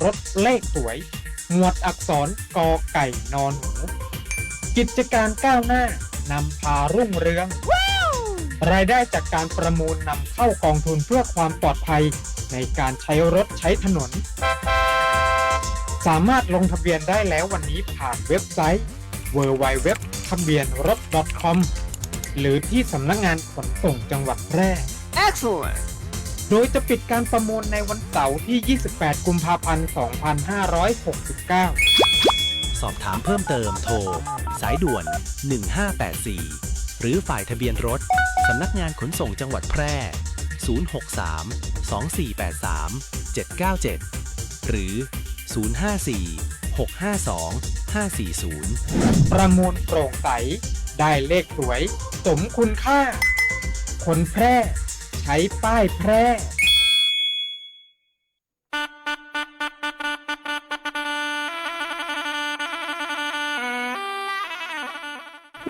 รถเลขสวยหมวดอักษรกอไก่นอนหนูกิจการก้าวหน้านำพารุ่งเรือง รายได้จากการประมูลนำเข้ากองทุนเพื่อความปลอดภัยในการใช้รถใช้ถนนสามารถลงทะเบียนได้แล้ววันนี้ผ่านเว็บไซต์ www ทะเบียนรถ .com หรือที่สำนักงานขนส่งจังหวัดแพร่ Excellent โดยจะปิดการประมูลในวันเสาร์ที่ 28 กุมภาพันธ์ 2569 สอบถามเพิ่มเติมโทร สายด่วน 1584 หรือฝ่ายทะเบียนรถ สำนักงานขนส่งจังหวัดแพร่ 063 2483 797 หรือ 054 652 540 ประมูลโปร่งใส ได้เลขสวย สมคุณค่า คนแพร่ ใช้ป้ายแพร่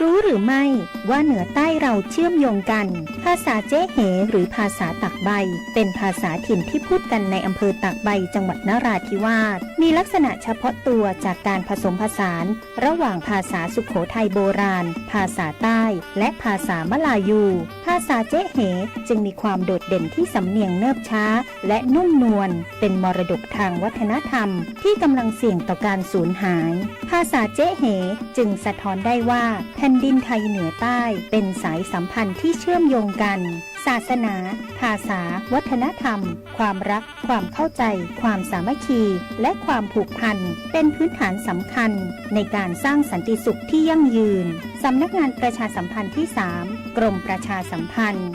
รู้หรือไม่ว่าเหนือใต้เราเชื่อมโยงกันภาษาเจ๊เหหรือภาษาตากใบเป็นภาษาถิ่นที่พูดกันในอำเภอตากใบจังหวัดนราธิวาสมีลักษณะเฉพาะตัวจากการผสมผสานระหว่างภาษาสุโขทัยโบราณภาษาใต้และภาษามลายูภาษาเจ๊เหจึงมีความโดดเด่นที่สำเนียงเนิบช้าและนุ่มนวลเป็นมรดกทางวัฒนธรรมที่กำลังเสี่ยงต่อการสูญหายภาษาเจ๊เหจึงสะท้อนได้ว่าแผ่นดินไทยเหนือใต้เป็นสายสัมพันธ์ที่เชื่อมโยงกันศาสนาภาษาวัฒนธรรมความรักความเข้าใจความสามัคคีและความผูกพันเป็นพื้นฐานสำคัญในการสร้างสันติสุขที่ยั่งยืนสำนักงานประชาสัมพันธ์ที่ 3 กรมประชาสัมพันธ์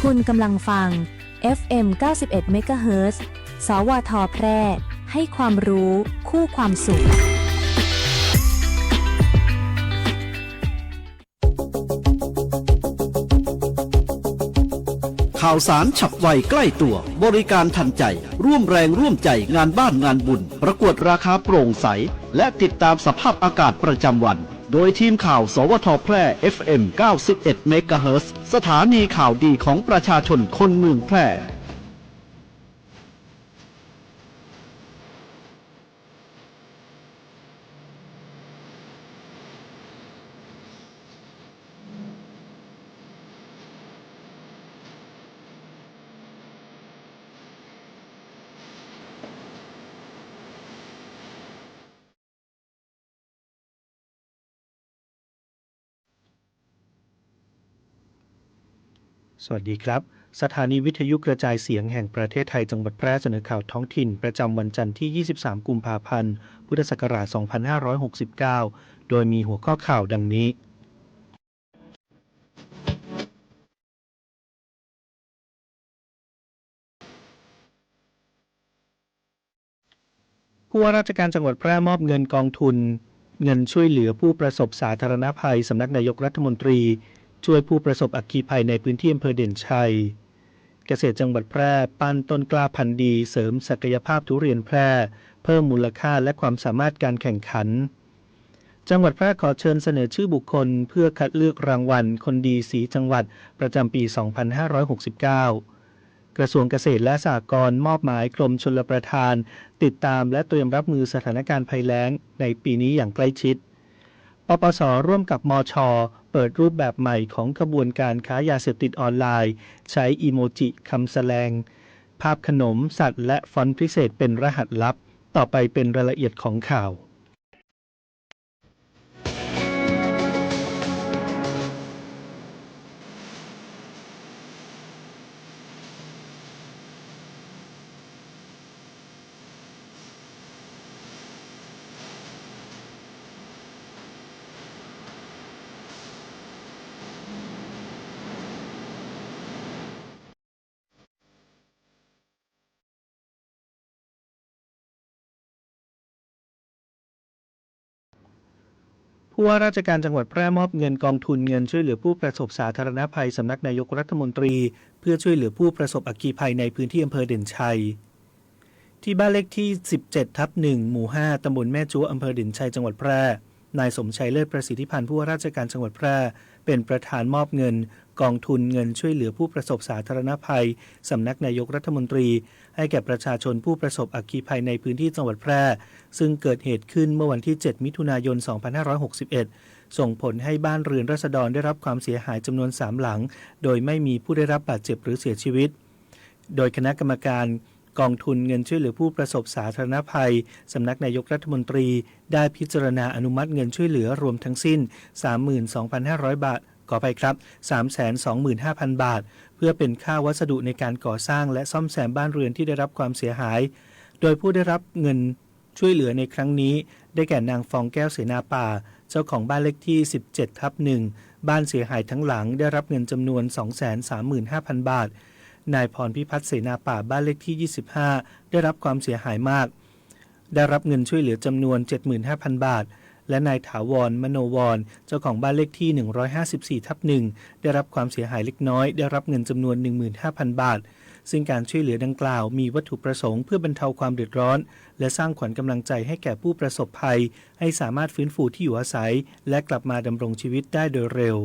คุณกำลังฟัง FM 91 MHz สวท แพร่ ให้ความรู้คู่ความสุขข่าวสารฉับไวใกล้ตัวบริการทันใจร่วมแรงร่วมใจงานบ้านงานบุญประกวดราคาโปร่งใสและติดตามสภาพอากาศประจำวันโดยทีมข่าวสวท แพร่ FM 91 เมกะเฮิรตซ์ สถานีข่าวดีของประชาชนคนเมืองแพร่สวัสดีครับสถานีวิทยุกระจายเสียงแห่งประเทศไทยจังหวัดแพร่เสนอข่าวท้องถิ่นประจำวันจันทร์ที่ 23 กุมภาพันธ์ พุทธศักราช 2569 โดยมีหัวข้อข่าวดังนี้ผู้ว่าราชการจังหวัดแพร่มอบเงินกองทุนเงินช่วยเหลือผู้ประสบสาธารณภัยสำนักนายกรัฐมนตรีช่วยผู้ประสบอัคคีภัยในพื้นที่อำเภอเด่นชัยเกษตรจังหวัดแพร่ปั้นต้นกล้าพันธุ์ดีเสริมศักยภาพทุเรียนแพร่เพิ่มมูลค่าและความสามารถการแข่งขันจังหวัดแพร่ขอเชิญเสนอชื่อบุคคลเพื่อคัดเลือกรางวัลคนดีสีจังหวัดประจำปี 2569 กระทรวงเกษตรและสหกรณ์มอบหมายกรมชลประทานติดตามและเตรียมรับมือสถานการณ์ภัยแล้งในปีนี้อย่างใกล้ชิดปปส.ร่วมกับมช.เปิดรูปแบบใหม่ของขบวนการค้ายาเสพติดออนไลน์ใช้อีโมจิคำแสลงภาพขนมสัตว์และฟอนต์พิเศษเป็นรหัสลับต่อไปเป็นรายละเอียดของข่าวผู้ว่าราชการจังหวัดแพร่มอบเงินกองทุนเงินช่วยเหลือผู้ประสบสาธารณภัยสำนักนายกรัฐมนตรีเพื่อช่วยเหลือผู้ประสบอัคคีภัยในพื้นที่อำเภอเด่นชัยที่บ้านเลขที่ 17/1 หมู่ 5 ตำบลแม่จั๊วอำเภอเด่นชัยจังหวัดแพร่นายสมชัยเลิศประสิทธิพันธ์ผู้ว่าราชการจังหวัดแพร่ เป็นประธานมอบเงินกองทุนเงินช่วยเหลือผู้ประสบสาธารณภัยสำนักนายกรัฐมนตรีให้แก่ประชาชนผู้ประสบอัคคีภัยในพื้นที่จังหวัดแพร่ซึ่งเกิดเหตุขึ้นเมื่อวันที่ 7 มิถุนายน 2561 ส่งผลให้บ้านเรือนราษฎรได้รับความเสียหายจำนวน 3 หลังโดยไม่มีผู้ได้รับบาดเจ็บหรือเสียชีวิตโดยคณะกรรมการกองทุนเงินช่วยเหลือผู้ประสบสาธารณภัยสำนักนายกรัฐมนตรีได้พิจารณาอนุมัติเงินช่วยเหลือรวมทั้งสิ้น 32,500 บาทขอไปครับ 325,000 บาทเพื่อเป็นค่าวัสดุในการก่อสร้างและซ่อมแซมบ้านเรือนที่ได้รับความเสียหายโดยผู้ได้รับเงินช่วยเหลือในครั้งนี้ได้แก่นางฟองแก้วเสนาป่าเจ้าของบ้านเลขที่ 17/1 บ้านเสียหายทั้งหลังได้รับเงินจำนวน 235,000 บาทนายพรพิพัฒน์เสนาป่าบ้านเลขที่ 25ได้รับความเสียหายมากได้รับเงินช่วยเหลือจำนวน 75,000 บาทและนายถาวรมโนวรเจ้าของบ้านเลขที่ 154/1 ได้รับความเสียหายเล็กน้อยได้รับเงินจำนวน 15,000 บาทซึ่งการช่วยเหลือดังกล่าวมีวัตถุประสงค์เพื่อบรรเทาความเดือดร้อนและสร้างขวัญกำลังใจให้แก่ผู้ประสบภัยให้สามารถฟื้นฟูที่อยู่อาศัยและกลับมาดำรงชีวิตได้โดยเร็ว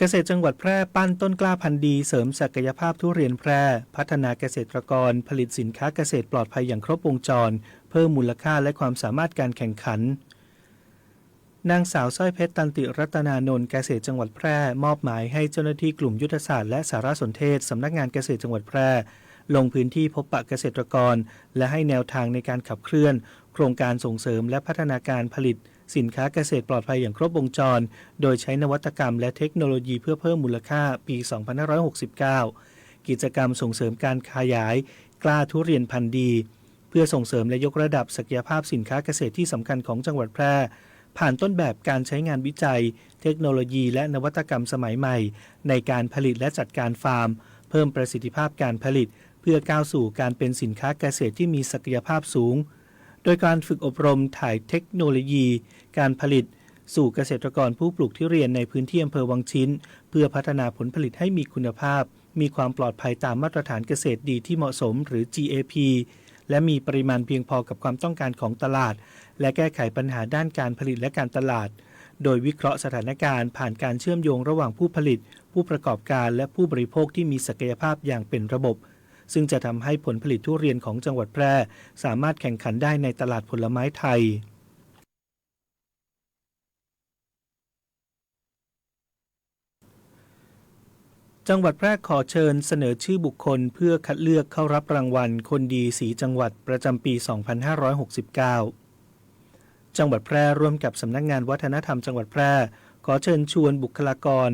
เกษตรจังหวัดแพร่ปั้นต้นกล้าพันธุ์ดีเสริมศักยภาพทุเรียนแพร่พัฒนาเกษตรกรผลิตสินค้าเกษตรปลอดภัยอย่างครบวงจรเพิ่มมูลค่าและความสามารถการแข่งขันนางสาวสร้อยเพชรตันติรัตนานนท์เกษตรจังหวัดแพร่มอบหมายให้เจ้าหน้าที่กลุ่มยุทธศาสตร์และสารสนเทศสำนักงานเกษตรจังหวัดแพร่ลงพื้นที่พบปะเกษตรกรและให้แนวทางในการขับเคลื่อนโครงการส่งเสริมและพัฒนาการผลิตสินค้าเกษตรปลอดภัยอย่างครบวงจรโดยใช้นวัตกรรมและเทคโนโลยีเพื่อเพิ่มมูลค่าปี 2569 กิจกรรมส่งเสริมการขยายกล้าทุเรียนพันธุ์ดีเพื่อส่งเสริมและยกระดับศักยภาพสินค้าเกษตรที่สำคัญของจังหวัดแพร่ผ่านต้นแบบการใช้งานวิจัยเทคโนโลยีและนวัตกรรมสมัยใหม่ในการผลิตและจัดการฟาร์มเพิ่มประสิทธิภาพการผลิตเพื่อก้าวสู่การเป็นสินค้าเกษตรที่มีศักยภาพสูงโดยการฝึกอบรมถ่ายเทคโนโลยีการผลิตสู่เกษตรกรผู้ปลูกทุเรียนในพื้นที่อำเภอวังชิ้นเพื่อพัฒนาผลผลิตให้มีคุณภาพมีความปลอดภัยตามมาตรฐานเกษตรดีที่เหมาะสมหรือ GAP และมีปริมาณเพียงพอกับความต้องการของตลาดและแก้ไขปัญหาด้านการผลิตและการตลาดโดยวิเคราะห์สถานการณ์ผ่านการเชื่อมโยงระหว่างผู้ผลิตผู้ประกอบการและผู้บริโภคที่มีศักยภาพอย่างเป็นระบบซึ่งจะทำให้ผลผลิตทุเรียนของจังหวัดแพร่สามารถแข่งขันได้ในตลาดผลไม้ไทยจังหวัดแพร่ขอเชิญเสนอชื่อบุคคลเพื่อคัดเลือกเข้ารับรางวัลคนดีสีจังหวัดประจำปี 2569 จังหวัดแพร่ร่วมกับสำนักงานวัฒนธรรมจังหวัดแพร่ขอเชิญชวนบุคลากร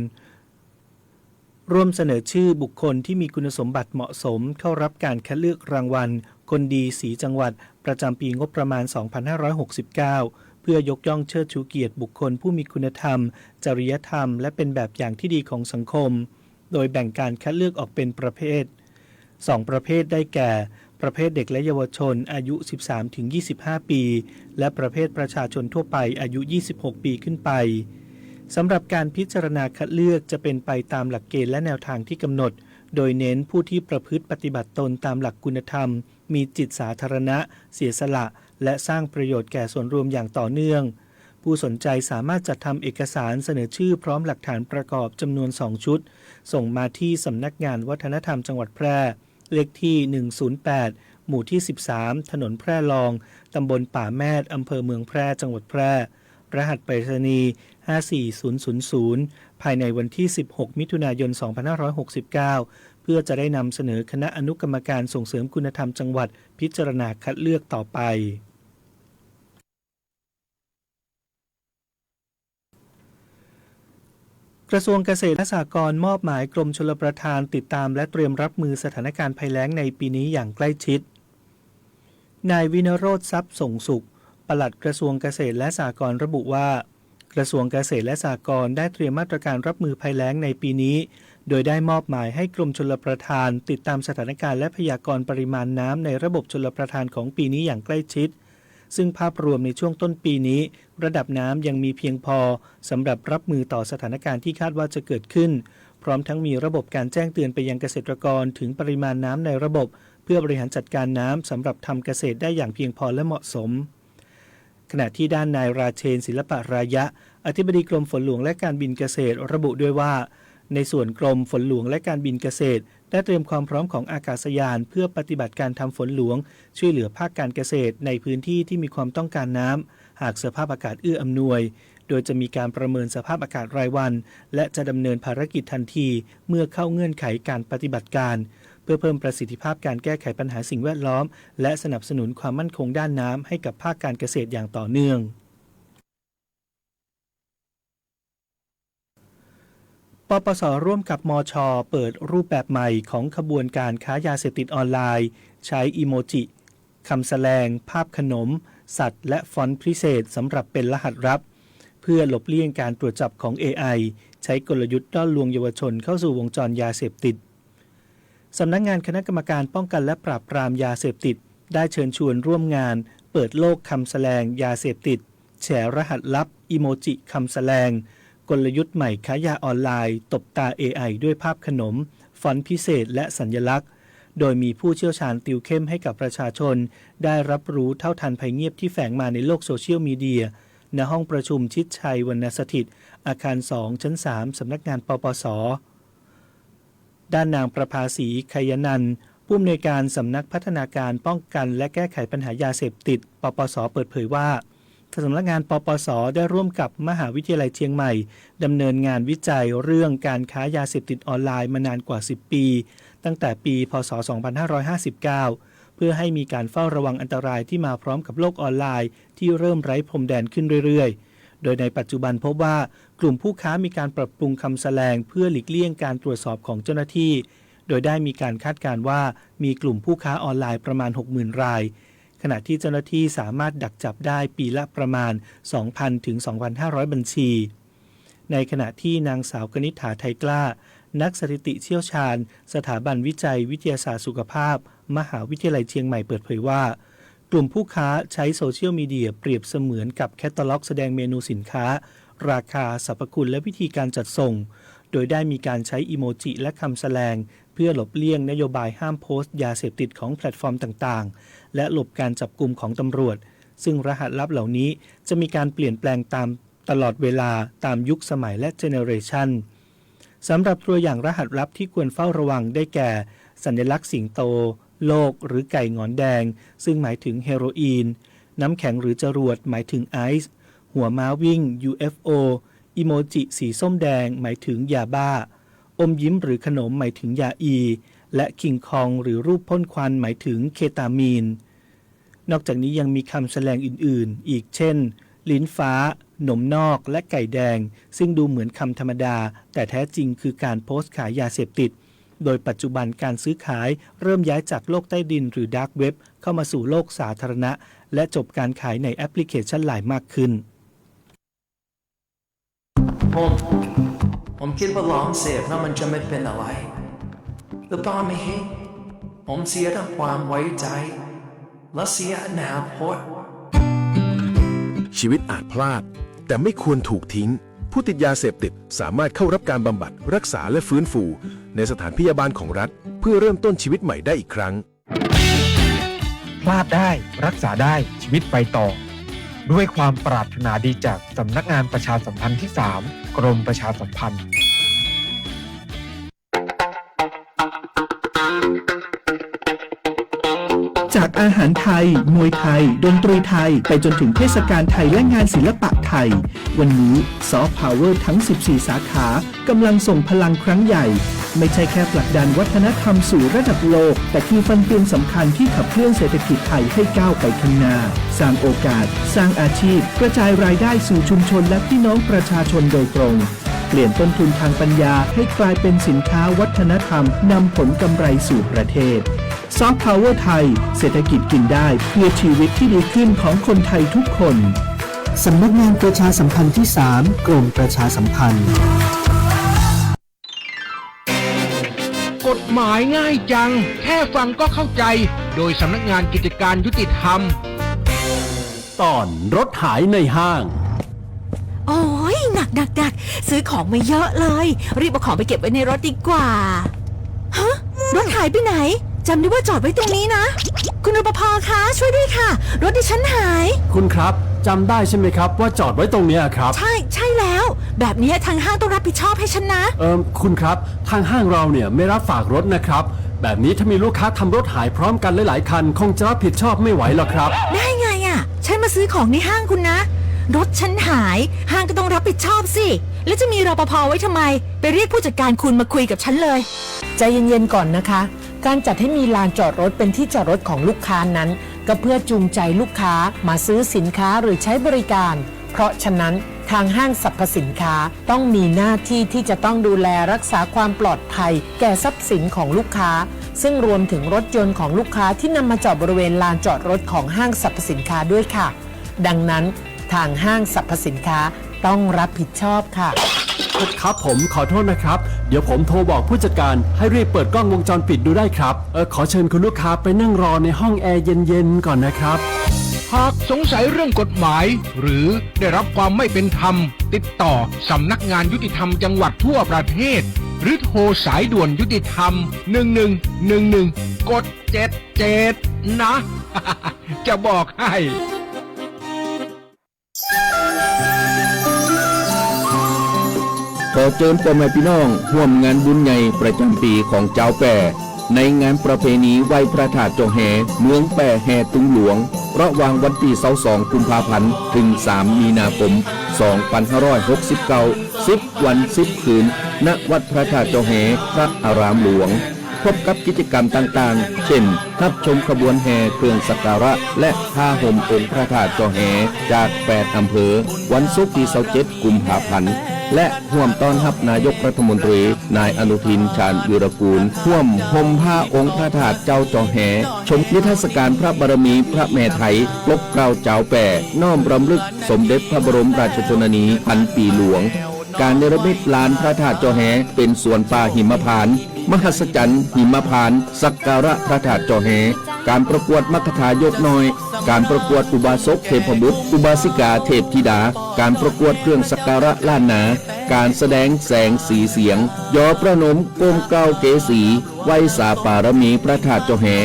ร่วมเสนอชื่อบุคคลที่มีคุณสมบัติเหมาะสมเข้ารับการคัดเลือกรางวัลคนดีสีจังหวัดประจำปีงบประมาณ 2569 เพื่อยกย่องเชิดชูเกียรติบุคคลผู้มีคุณธรรมจริยธรรมและเป็นแบบอย่างที่ดีของสังคมโดยแบ่งการคัดเลือกออกเป็นประเภท2ประเภทได้แก่ประเภทเด็กและเยาวชนอายุ 13-25 ปีและประเภทประชาชนทั่วไปอายุ 26 ปีขึ้นไปสำหรับการพิจารณาคัดเลือกจะเป็นไปตามหลักเกณฑ์และแนวทางที่กำหนดโดยเน้นผู้ที่ประพฤติปฏิบัติตนตามหลักคุณธรรมมีจิตสาธารณะเสียสละและสร้างประโยชน์แก่ส่วนรวมอย่างต่อเนื่องผู้สนใจสามารถจัดทำเอกสารเสนอชื่อพร้อมหลักฐานประกอบจำนวน2ชุดส่งมาที่สำนักงานวัฒนธรรมจังหวัดแพร่เลขที่ 108 หมู่ที่ 13 ถนนแพร่ลองตำบลป่าแมดอำเภอเมืองแพร่จังหวัดแพร่รหัสไปรษณีย์ 54000 ภายในวันที่ 16 มิถุนายน 2569 เพื่อจะได้นำเสนอคณะอนุกรรมการส่งเสริมคุณธรรมจังหวัดพิจารณาคัดเลือกต่อไปกระทรวงเกษตรและสหกรณ์มอบหมายกรมชลประทานติดตามและเตรียมรับมือสถานการณ์ภัยแล้งในปีนี้อย่างใกล้ชิดนายวินโรจน์ทรัพย์ส่งสุขปลัดกระทรวงเกษตรและสหกรณ์ระบุว่ากระทรวงเกษตรและสหกรณ์ได้เตรียมมาตรการรับมือภัยแล้งในปีนี้โดยได้มอบหมายให้กรมชลประทานติดตามสถานการณ์และพยากรณ์ปริมาณน้ำในระบบชลประทานของปีนี้อย่างใกล้ชิดซึ่งภาพรวมในช่วงต้นปีนี้ระดับน้ำยังมีเพียงพอสำหรับรับมือต่อสถานการณ์ที่คาดว่าจะเกิดขึ้นพร้อมทั้งมีระบบการแจ้งเตือนไปยังเกษตรกรถึงปริมาณน้ำในระบบเพื่อบริหารจัดการน้ำสำหรับทำเกษตรได้อย่างเพียงพอและเหมาะสม ขณะที่ด้านนายราเชนศิลปะรายะอธิบดีกรมฝนหลวงและการบินเกษตรระบุด้วยว่าในส่วนกรมฝนหลวงและการบินเกษตรได้เตรียมความพร้อมของอากาศยานเพื่อปฏิบัติการทำฝนหลวงช่วยเหลือภาคการเกษตรในพื้นที่ที่มีความต้องการน้ำหากสภาพอากาศเอื้ออำนวยโดยจะมีการประเมินสภาพอากาศรายวันและจะดำเนินภารกิจทันทีเมื่อเข้าเงื่อนไขการปฏิบัติการเพื่อเพิ่มประสิทธิภาพการแก้ไขปัญหาสิ่งแวดล้อมและสนับสนุนความมั่นคงด้านน้ำให้กับภาคการเกษตรอย่างต่อเนื่องปปส.ร่วมกับมช.เปิดรูปแบบใหม่ของขบวนการค้ายาเสพติดออนไลน์ใช้อีโมจิคำแสดงภาพขนมสัตว์และฟอนต์พิเศษสำหรับเป็นรหัสลับเพื่อหลบเลี่ยงการตรวจจับของ AI ใช้กลยุทธ์ล่อลวงเยาวชนเข้าสู่วงจรยาเสพติดสำนักงานคณะกรรมการป้องกันและปราบปรามยาเสพติดได้เชิญชวนร่วมงานเปิดโลกคำแสดงยาเสพติดแฉรหัสลับอีโมจิคำแสดงกลยุทธ์ใหม่ค้ายาออนไลน์ตบตา AI ด้วยภาพขนมฟอนต์พิเศษและสัญลักษณ์โดยมีผู้เชี่ยวชาญติวเข้มให้กับประชาชนได้รับรู้เท่าทันภัยเงียบที่แฝงมาในโลกโซเชียลมีเดียณห้องประชุมชิดชัยวรรณสถิตอาคาร2ชั้น3สำนักงานปปส.ด้านนางประภาสีไคยนันท์ผู้อำนวยการสำนักพัฒนาการป้องกันและแก้ไขปัญหายาเสพติดปปส.เปิดเผยว่าสำนักงานปปส.ได้ร่วมกับมหาวิทยาลัยเชียงใหม่ดำเนินงานวิจัยเรื่องการค้ายาเสพติดออนไลน์มานานกว่า10ปีตั้งแต่ปีพ.ศ. 2559เพื่อให้มีการเฝ้าระวังอันตรายที่มาพร้อมกับโลกออนไลน์ที่เริ่มไร้พรมแดนขึ้นเรื่อยๆโดยในปัจจุบันพบว่ากลุ่มผู้ค้ามีการปรับปรุงคำแสดงเพื่อหลีกเลี่ยงการตรวจสอบของเจ้าหน้าที่โดยได้มีการคาดการณ์ว่ามีกลุ่มผู้ค้าออนไลน์ประมาณ 60,000 รายขณะที่เจ้าหน้าที่สามารถดักจับได้ปีละประมาณ 2,000 ถึง 2,500 บัญชีในขณะที่นางสาวกนิษฐาไทยกล้านักสถิติเชี่ยวชาญสถาบันวิจัยวิทยาศาสตร์สุขภาพมหาวิทยาลัยเชียงใหม่เปิดเผยว่ากลุ่มผู้ค้าใช้โซเชียลมีเดียเปรียบเสมือนกับแคตตาล็อกแสดงเมนูสินค้าราคาสรรพคุณและวิธีการจัดส่งโดยได้มีการใช้อีโมจิและคำแสดงเพื่อหลบเลี่ยงนโยบายห้ามโพสต์ยาเสพติดของแพลตฟอร์มต่างๆและหลบการจับกุมของตำรวจซึ่งรหัสลับเหล่านี้จะมีการเปลี่ยนแปลงตามตลอดเวลาตามยุคสมัยและเจเนอเรชันสำหรับตัวอย่างรหัสลับที่ควรเฝ้าระวังได้แก่สัญลักษณ์สิงโตโลกหรือไก่หงอนแดงซึ่งหมายถึงเฮโรอีนน้ำแข็งหรือจรวดหมายถึงไอซ์หัวม้าวิ่ง UFO อีโมจิสีส้มแดงหมายถึงยาบ้าอมยิ้มหรือขนมหมายถึงยาอีและคิงคองหรือรูปพ่นควันหมายถึงเคตามีนนอกจากนี้ยังมีคำแสดงอื่นๆอีกเช่นลิ้นฟ้าหนมนอกและไก่แดงซึ่งดูเหมือนคำธรรมดาแต่แท้จริงคือการโพสต์ขายยาเสพติดโดยปัจจุบันการซื้อขายเริ่มย้ายจากโลกใต้ดินหรือดาร์กเว็บเข้ามาสู่โลกสาธารณะและจบการขายในแอปพลิเคชันไลน์มากขึ้นผมคิดว่าลองเสพแล้วมันจะไม่เป็นอะไรหรือเปล่าไม่เห็นผมเสียทั้งความไว้ใจและเสียอนาคตชีวิตอาจพลาดแต่ไม่ควรถูกทิ้งผู้ติดยาเสพติดสามารถเข้ารับการบำบัดรักษาและฟื้นฟูในสถานพยาบาลของรัฐเพื่อเริ่มต้นชีวิตใหม่ได้อีกครั้งพลาดได้รักษาได้ชีวิตไปต่อด้วยความปรารถนาดีจากสำนักงานประชาสัมพันธ์ที่ 3 กรมประชาสัมพันธ์จากอาหารไทยมวยไทยดนตรีไทยไปจนถึงเทศกาลไทยและงานศิลปะไทยวันนี้ซอฟต์พาวเวอร์ทั้ง14สาขากำลังส่งพลังครั้งใหญ่ไม่ใช่แค่ผลักดันวัฒนธรรมสู่ระดับโลกแต่คือฟันเฟืองสำคัญที่ขับเคลื่อนเศรษฐกิจไทยให้ก้าวไปข้างหน้าสร้างโอกาสสร้างอาชีพกระจายรายได้สู่ชุมชนและพี่น้องประชาชนโดยตรงเปลี่ยนต้นทุนทางปัญญาให้กลายเป็นสินค้าวัฒนธรรมนำผลกำไรสู่ประเทศซอฟต์พาวเวอร์ไทยเศรษฐกิจกินได้เพื่อชีวิตที่ดีขึ้นของคนไทยทุกคนสำนักงานประชาสัมพันธ์ที่ 3 กรมประชาสัมพันธ์กฎหมายง่ายจังแค่ฟังก็เข้าใจโดยสำนักงานกิจการยุติธรรมตอนรถหายในห้างโอ้ยหนักซื้อของมาเยอะเลยรีบเอาของไปเก็บไว้ในรถดีกว่าฮะรถหายไปไหนจำได้ว่าจอดไว้ตรงนี้นะคุณรปภ.คะช่วยด้วยค่ะรถดิฉันหายคุณครับ จำได้ใช่ไหมครับว่าจอดไว้ตรงเนี้ยครับ ใช่แล้ว แบบนี้ทางห้างต้องรับผิดชอบให้ฉันนะ คุณครับทางห้างเราเนี่ยไม่รับฝากรถนะครับแบบนี้ถ้ามีลูกค้าทำรถหายพร้อมกันหลายๆคันคงจะรับผิดชอบไม่ไหวหรอกครับได้ไงอ่ะฉันมาซื้อของในห้างคุณนะรถฉันหายห้างก็ต้องรับผิดชอบสิแล้วจะมีรปภ.ไว้ทำไมไปเรียกผู้จัดการคุณมาคุยกับฉันเลยใจเย็นๆก่อนนะคะการจัดให้มีลานจอดรถเป็นที่จอดรถของลูกค้านั้นก็เพื่อจูงใจลูกค้ามาซื้อสินค้าหรือใช้บริการเพราะฉะนั้นทางห้างสรรพสินค้าต้องมีหน้าที่ที่จะต้องดูแลรักษาความปลอดภัยแก่ทรัพย์สินของลูกค้าซึ่งรวมถึงรถยนต์ของลูกค้าที่นำมาจอดบริเวณลานจอดรถของห้างสรรพสินค้าด้วยค่ะดังนั้นทางห้างสรรพสินค้าต้องรับผิดชอบค่ะครับผมขอโทษนะครับเดี๋ยวผมโทรบอกผู้จัดการให้รีบเปิดกล้องวงจรปิดดูได้ครับขอเชิญคุณลูกค้าไปนั่งรอในห้องแอร์เย็นๆก่อนนะครับหากสงสัยเรื่องกฎหมายหรือได้รับความไม่เป็นธรรมติดต่อสำนักงานยุติธรรมจังหวัดทั่วประเทศหรือโทรสายด่วนยุติธรรม1111กด77นะ จะบอกให้ขอเชิญพ่อแม่พี่น้องร่วมงานบุญใหญ่ประจำปีของเจ้าแป่ในงานประเพณีไหว้พระธาตุเจ้าแห่เมืองแป่แห่ตุงหลวงระหว่างวันที่22กุมภาพันธ์ถึง3มีนาคม2569 10 วัน 10 คืนณวัดพระธาตุเจ้าแห่พระอารามหลวงพบกับกิจกรรมต่างๆเช่นรับชมขบวนแห่เครื่องสักการะและผ้าห่มองค์พระธาตุเจ้าแห่จาก8อำเภอวันศุกร์ที่27กุมภาพันธ์และร่วมต้อนรับนายกรัฐมนตรีนายอนุทินชาญวีรกูลร่วมห่มผ้าองค์พระธาตุเจ้าเจ้าแห่ชมนิทรรศการพระบารมีพระแม่ไทยปกเกล้าเจ้าแป่น้อมรำลึกสมเด็จพระบรมราชชนนีพันปีหลวงการเนรมิตลานพระธาตุเจ้าแห่เป็นสวนป่าหิมพานต์มหัศจรรย์หิมพานต์สักการะพระธาตุเจ้าแห่การประกวดมคทายกน้อยการประกวดอุบาสกเทพบุตรอุบาสิกาเทพธิดาการประกวดเครื่องสักการะล้านนาการแสดงแสงสีเสียงยอประนมก้มเกล้าเกษีไหว้สาปารมีพระธาตุเจ้าแห่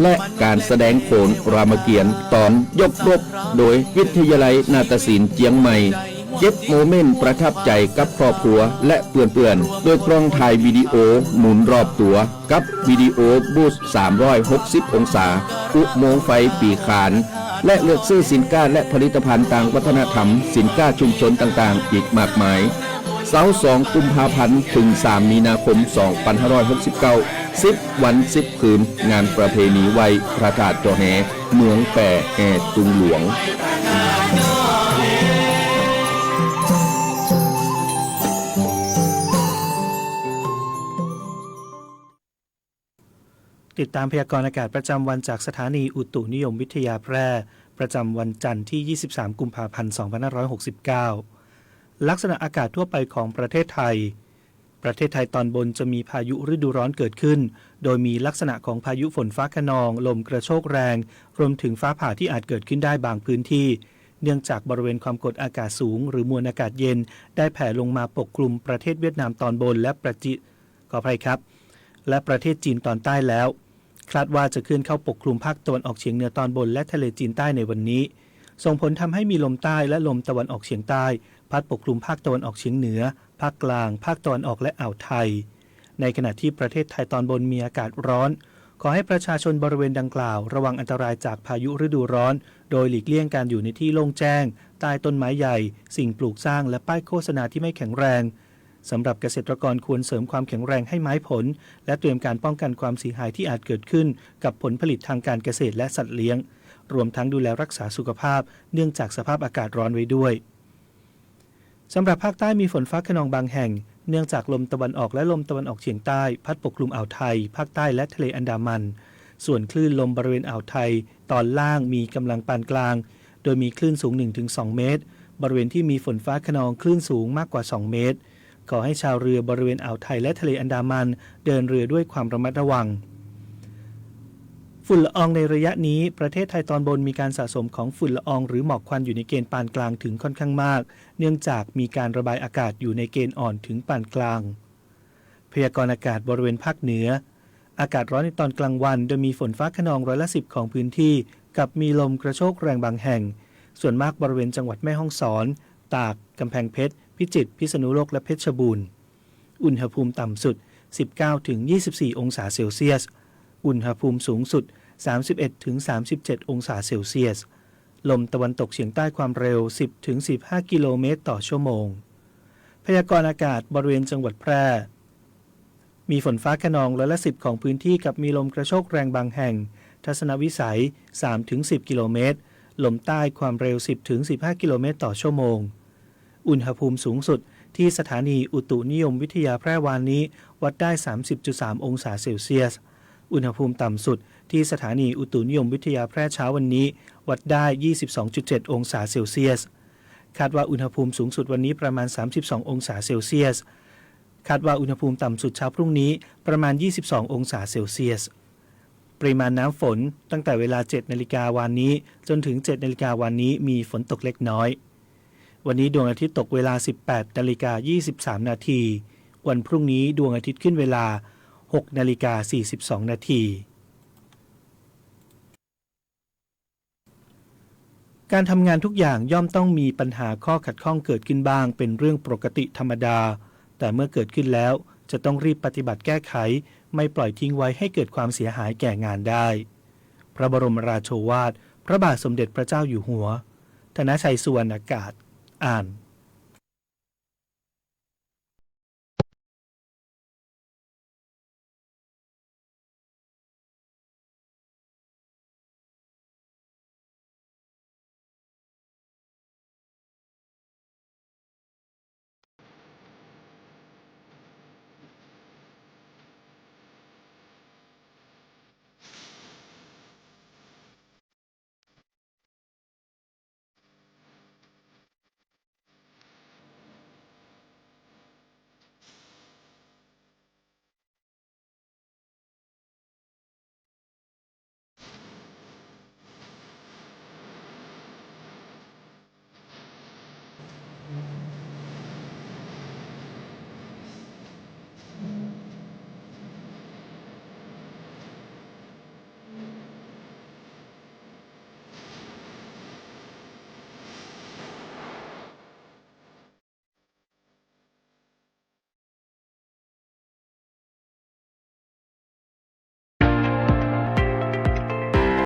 และการแสดงโขนรามเกียรติ์ตอนยกรบโดยวิทยาลัยนาฏศิลป์เจียงใหม่เก็บโมเมนต์ประทับใจกับครอบครัวและเพื่อนๆโดยกล้องถ่ายวิดีโอหมุนรอบตัวกับวิดีโอบูสต์360 องศาอุโมงค์ไฟปีขานและเลือกซื้อสินค้าและผลิตภัณฑ์ต่างวัฒนธรรมสินค้าชุมชนต่างๆอีกมากมายเสาร์2กุมภาพันธ์ถึง3มีนาคม2569 10 วัน 10 คืนงานประเพณีไหว้พระธาตุเจ้าแห่เมืองแป่แห่ตุงหลวงติดตามพยากรณ์อากาศประจำวันจากสถานีอุตุนิยมวิทยาแพร่ประจำวันจันทร์ที่ 23 กุมภาพันธ์ 2569 ลักษณะอากาศทั่วไปของประเทศไทยตอนบนจะมีพายุฤดูร้อนเกิดขึ้นโดยมีลักษณะของพายุฝนฟ้าคะนองลมกระโชกแรงรวมถึงฟ้าผ่าที่อาจเกิดขึ้นได้บางพื้นที่เนื่องจากบริเวณความกดอากาศสูงหรือมวลอากาศเย็นได้แผ่ลงมาปกคลุมประเทศเวียดนามตอนบนและประเทศจีนตอนใต้แล้วคาดว่าจะเคลื่อนเข้าปกคลุมภาคตะวันออกเฉียงเหนือตอนบนและทะเลจีนใต้ในวันนี้ส่งผลทำให้มีลมใต้และลมตะวันออกเฉียงใต้พัดปกคลุมภาคตะวันออกเฉียงเหนือภาคกลางภาคตะวันออกและอ่าวไทยในขณะที่ประเทศไทยตอนบนมีอากาศร้อนขอให้ประชาชนบริเวณดังกล่าวระวังอันตรายจากพายุฤดูร้อนโดยหลีกเลี่ยงการอยู่ในที่โล่งแจ้งใต้ต้นไม้ใหญ่สิ่งปลูกสร้างและป้ายโฆษณาที่ไม่แข็งแรงสำหรับเกษตรกรควรเสริมความแข็งแรงให้ไม้ผลและเตรียมการป้องกันความเสียหายที่อาจเกิดขึ้นกับผลผลิตทางการเกษตรและสัตว์เลี้ยงรวมทั้งดูแลรักษาสุขภาพเนื่องจากสภาพอากาศร้อนไว้ด้วยสำหรับภาคใต้มีฝนฟ้าคะนองบางแห่งเนื่องจากลมตะวันออกและลมตะวันออกเฉียงใต้พัดปกคลุมอ่าวไทยภาคใต้และทะเลอันดามันส่วนคลื่นลมบริเวณอ่าวไทยตอนล่างมีกำลังปานกลางโดยมีคลื่นสูง 1-2 เมตรบริเวณที่มีฝนฟ้าคะนองคลื่นสูงมากกว่า2 เมตรขอให้ชาวเรือบริเวณอ่าวไทยและทะเลอันดามันเดินเรือด้วยความระมัดระวังฝุ่นละอองในระยะนี้ประเทศไทยตอนบนมีการสะสมของฝุ่นละอองหรือหมอกควันอยู่ในเกณฑ์ปานกลางถึงค่อนข้างมากเนื่องจากมีการระบายอากาศอยู่ในเกณฑ์อ่อนถึงปานกลางพยากรณ์อากาศบริเวณภาคเหนืออากาศร้อนในตอนกลางวันโดยมีฝนฟ้าคะนอง10%ของพื้นที่กับมีลมกระโชกแรงบางแห่ง ส่วนมากบริเวณจังหวัดแม่ฮ่องสอน ตาก กำแพงเพชร พิจิตร พิษณุโลก และเพชรบูรณ์ อุณหภูมิต่ำสุด 19-24 องศาเซลเซียส อุณหภูมิสูงสุด 31-37 องศาเซลเซียส ลมตะวันตกเฉียงใต้ความเร็ว 10-15 กิโลเมตรต่อชั่วโมง พยากรณ์อากาศบริเวณจังหวัดแพร่ มีฝนฟ้าคะนอง10%ของพื้นที่กับมีลมกระโชกแรงบางแห่ง ทัศนวิสัย 3-10 กิโลเมตร ลมใต้ความเร็ว 10-15 กิโลเมตรต่อชั่วโมง อุณหภูมิสูงสุดที่สถานีอุตุนิยมวิทยาแพร่วานนี้วัดได้ 30.3 องศาเซลเซียส อุณหภูมิต่ำสุดที่สถานีอุตุนิยมวิทยาแพร่เช้าวันนี้วัดได้ 22.7 องศาเซลเซียส คาดว่าอุณหภูมิสูงสุดวันนี้ประมาณ 32 องศาเซลเซียส คาดว่าอุณหภูมิต่ำสุดเช้าพรุ่งนี้ประมาณ 22 องศาเซลเซียส ปริมาณน้ำฝนตั้งแต่เวลา 7 นาฬิกาวันนี้จนถึง 7 นาฬิกาวันนี้มีฝนตกเล็กน้อย วันนี้ดวงอาทิตย์ตกเวลา 18 นาฬิกา 23 นาที วันพรุ่งนี้ดวงอาทิตย์ขึ้นเวลา 6 นาฬิกา 42 นาที การทำงานทุกอย่างย่อมต้องมีปัญหาข้อขัดข้องเกิดขึ้นบ้างเป็นเรื่องปกติธรรมดา แต่เมื่อเกิดขึ้นแล้วจะต้องรีบปฏิบัติแก้ไขไม่ปล่อยทิ้งไว้ให้เกิดความเสียหายแก่งานได้ พระบรมราโชวาทพระบาทสมเด็จพระเจ้าอยู่หัว ธนชัย สุวรรณากาศ อ่าน